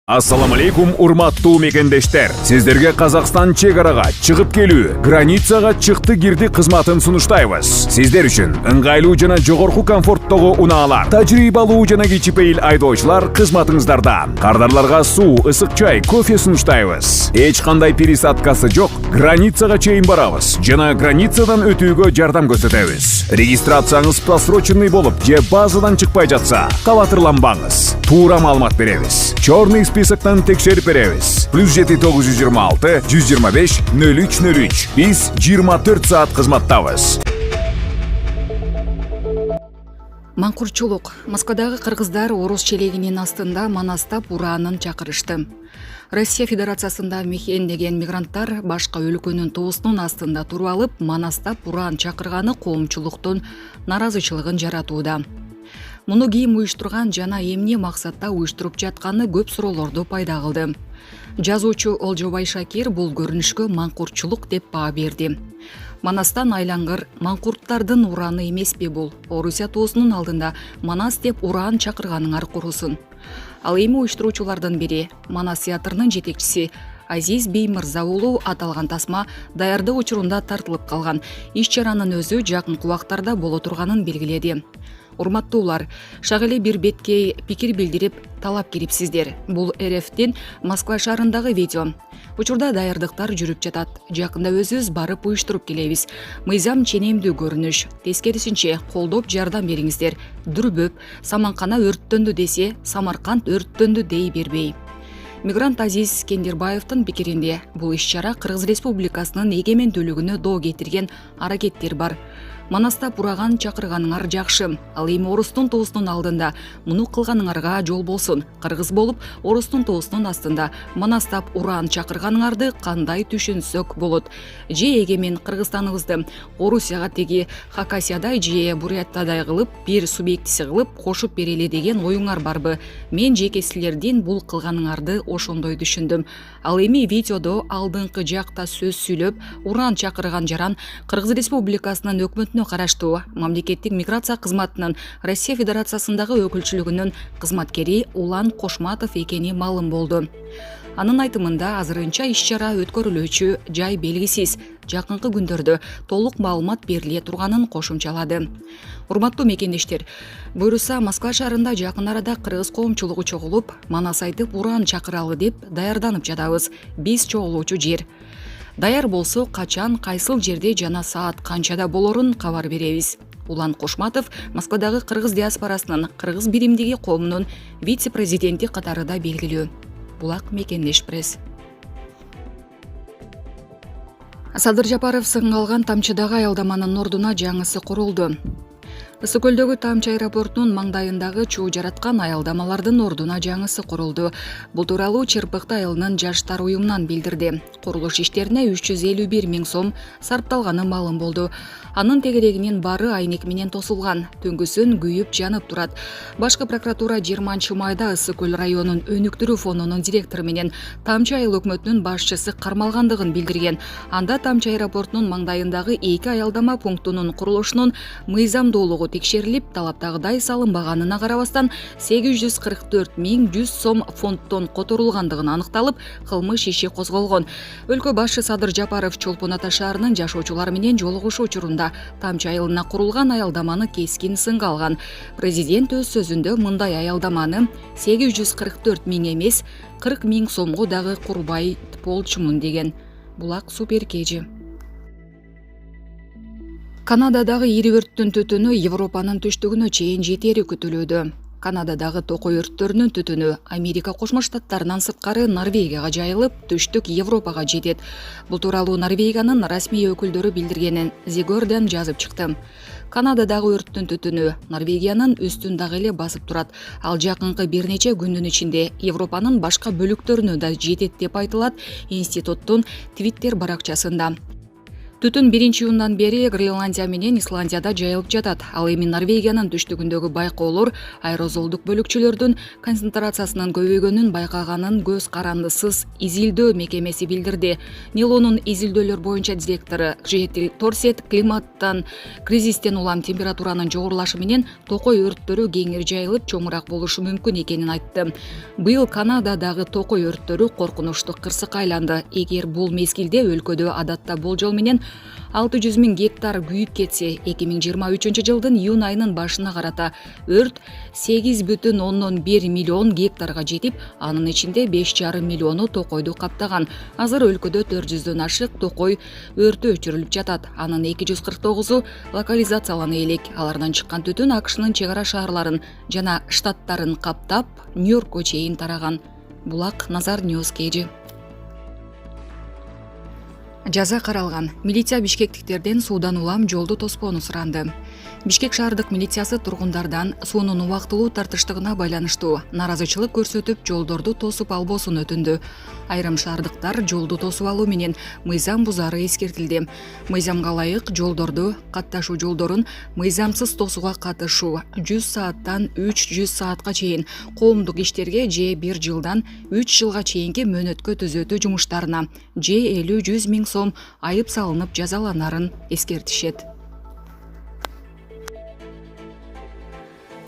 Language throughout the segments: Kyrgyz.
Ассаламу алейкум, урматтуу мекендештер. Сиздерге Казакстан чек арага чыгып келүү, границага чыкты кирди кызматын сунуштайбыз. Сиздер үчүн ыңгайлуу жана жогорку комфорттогу унаалар, тажрыйбалуу жана кичипейил айдоочулар кызматыңыздарда. Кардарларга суу, ысык чай, кофе сунуштайбыз. Эч кандай пересадкасы жок, границага чейин барабыз жана границадан өтүүгө жардам көрсөтөбүз. Регистрацияңыз просроченный болуп же базадан чыкпай жатса, кабатырланбаңыз. Туура маалымат беребиз. Чорный списоктан текшерип беребиз. +7 926 125 0303. Биз 24 саат кызматтабыз. Маңкурчулук. Москвадагы кыргыздар орус челегинин астында манастап ураанын чакырышты. Россия Федерациясында мекендеген мигранттар башка өлкөнүн туусунун астында туруп алып, манастап ураан чакырганы коомчулуктун наразычылыгын жаратууда. Муну кийим уюштурган жана эмне максатта уюштуруп жатканы көп суроолорду пайда кылды. Жазуучу Олжобай Шакир бул көрүнүшкө маңкуртчулук деп баа берди. Манастан айлангыр маңкурттардын ураны эмеспи бул? Орусия туусунун алдында Манас деп ураан чакырганыңар курусун. Ал эми уюштуруучулардын бири Манас театрынын жетекчиси Азиз Бей Мырза уулу аталган тасма даярдоо учурунда тартылып калган. Иш-чаранын өзү жакынкы убактарда боло турганын белгиледи. Урматтуулар, шагыле бир беткей пикир билдирип талап келипсиздер. Бул РФтин Москва шаарындагы видео. Учурда даярдыктар жүрүп жатат. Жакында өзүбүз барып уюштуруп келебиз. Мыйзам ченемдүү көрүнүш. Тескерисинче колдоп жардам бериңиздер. Дүрбөп, Саманкана өрттөндү десе, Самарканд өрттөндү дей бербей. Мигрант Азиз Кендирбаевдин пикиринде бул иш-чара Кыргыз Республикасынын эгемендүүлүгүнө доо кетирген аракеттер бар. Манастап ураган чакырганыңар жакшы. Ал эми орустун туусунун алдында муну кылганыңарга жол болсун. Кыргыз болуп, орустун туусунун астында манастап ураан чакырганыңарды кандай түшүнсөк болот? Же эгемен Кыргызстаныбызды Орусияга теги Хакасиядай же Бурятиядай кылып, бир субъектиси кылып кошуп берели деген оюңар барбы? Мен жеке силердин бул кылганыңарды ошондой түшүндүм. Ал эми видеодо алдыңкы жакта сөз сүйлөп, ураан чакырган жаран Кыргыз Республикасынын өкмөтүнө караштуу мамлекеттик миграция кызматынын Россия Федерациясындагы өкүлчүлүгүнүн кызматкери Улан Кошматов экени маалым болду. Анын айтымында азырынча иш-чара өткөрүлүүчү жай белгисиз. Жакынкы күндөрдө толук маалымат бериле турганын кошумчалады. Урматтуу мекендештер, буйруса Москва шаарында жакын арада кыргыз коомчулугу чогулуп, Манас айтып ураан чакыралы деп даярданып жатабыз. Биз чогулуучу жер. Даяр болсо качан, кайсыл жерде жана саат канчада болорун кабар беребиз. Улан Кошматов Москвадагы кыргыз диаспорасынын кыргыз биримдиги коомунун вице-президенти катарында белгилүү. Булак Мекендеш пресс. Садыр Жапаров сынга алган Тамчыдагы аялдаманын ордуна жаңысы курулду. Ысык көлдөгү Тамчы аэропортунун маңдайындагы чуу жараткан аялдамалардын ордуна жаңысы курулду. Бул тууралуу Чырпыкты айылынын жаштар уюмунан билдирди. Курулуш иштерине 351 000 сом сарпталганы маалым болду. Анын тегерегинин баары айнек менен тосулган. Түнгүсүн күйүп жанып турат. Башкы прокуратура 20 майда Ысык көл районунун өнүктүрүү фондунун директору менен Тамчы айыл өкмөтүнүн башчысы кармалгандыгын билдирген. Анда Тамчы аэропортунун маңдайындагы 2 аялдама пунктунун курулушунун мыйзамдуулугу текшерилип, талаптагыдай салынбаганына карабастан 844 100 сом фонддон которулгандыгын аныкталып, кылмыш иши козголгон. Өлкө башчы Садыр Жапаров Чолпон Ата шаарынын жашоочулар менен жолугушуу учурунда Тамчы айылына курулган аялдаманы кескин сынга алган. Президент өз сөзүндө мындай аялдаманы 844 000 эмес, 40 000 сомго дагы курбай болчумун деген. Булак Суперкежи. Канададагы ири өрттүн түтүнү Европанын түштүгүнө чейин жетери күтүлүүдө. Канададагы токой өрттөрүнүн түтүнү Америка Кошмо Штаттарынан сырткары Норвегияга жайылып, түштүк Европага жетет. Бул тууралуу Норвегиянын расмий өкүлдөрү билдиргенин The Guardian жазып чыкты. Канададагы өрттүн түтүнү Норвегиянын үстүн дагы эле басып турат. Ал жакынкы бир нече күндүн ичинде Европанын башка бөлүктөрүнө да жетет деп айтылат институттун Twitter баракчасында. Түтүн 1-июндан бери Гренландия менен Исландияда жайылып жатат. Ал эми Норвегиянын түштүгүндөгү байкоолор аэрозолдук бөлүкчөлөрдүн концентрациясынын көбөйгөнүн байкаганын көз карандысыз изилдөө мекемеси билдирди. Нилонун изилдөөлөр боюнча директору Кжетил Торсет климаттан кризистен улам температуранын жогорулашы менен токой өрттөрү кеңири жайылып чоңураак болушу мүмкүн экенин айтты. Быйыл Канададагы токой өрттөрү коркунучтуу кырсыкка айланды. Эгер бул мезгилде өлкөдө адатта болжол менен 600 000 гектар күйүп кетсе, 2023 жылдын июнь айынын башына карата өрт 8,1 миллион гектарга жетип, анын ичинде 5,5 миллиону токойду каптаган. Азыр өлкөдө 400дөн ашык токой өртү өчүрүлүп жатат. Анын 249у локализациялана элек. Алардан чыккан түтүн АКШнын чек ара шаарларын жана штаттарын каптап, Нью-Йоркко чейин тараган. Булак Назар Ньюс Кежи. Жаза каралган. Милиция бишкектиктерден суудан улам жолду тоспоону суранды. Бишкек шаардык милициясы тургундардан суунун убактылуу тартыштыгына байланыштуу наразычылык көрсөтүп, жолдорду тосуп албоосун өтүндү. Айрым шаардыктар жолду тосуп алуу менен мыйзам бузаары эскертилди. Мыйзамга ылайык жолдорду, катташуу жолдорун мыйзамсыз тосууга катышуу 100 сааттан 300 саатка чейин, коомдук иштерге же 1 жылдан 3 жылга чейинки мөөнөткө түзөтүү жумуштарына же 50-100 миң сом айып салынып жазаланарын эскертишет.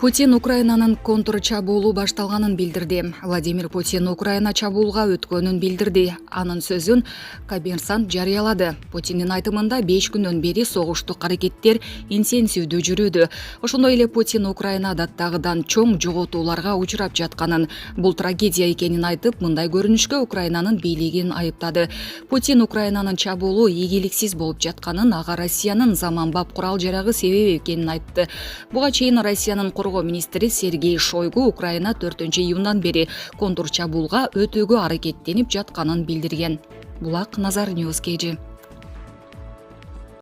Путин Украинанын контрчабуулу башталганын билдирди. Владимир Путин Украина чабуулга өткөнүн билдирди. Анын сөзүн Коммерсант жарыялады. Путиндин айтымында 5 күндөн бери согуштук аракеттер интенсивдүү жүрүүдө. Ошондой эле Путин Украина адаттагыдан чоң жоготууларга учурап жатканын, бул трагедия экенин айтып, мындай көрүнүшкө Украинанын бийлигин айыптады. Путин Украинанын чабуулу ийгиликсиз болуп жатканын, ага Россиянын заманбап курал жарагы себеп экенин айтты. Буга чейин Россиянын министри Сергей Шойгу Украина 4-июндан бери контрчабуулга өтүүгө аракеттенип жатканын билдирген. Булак Назар Ньюс Кежи.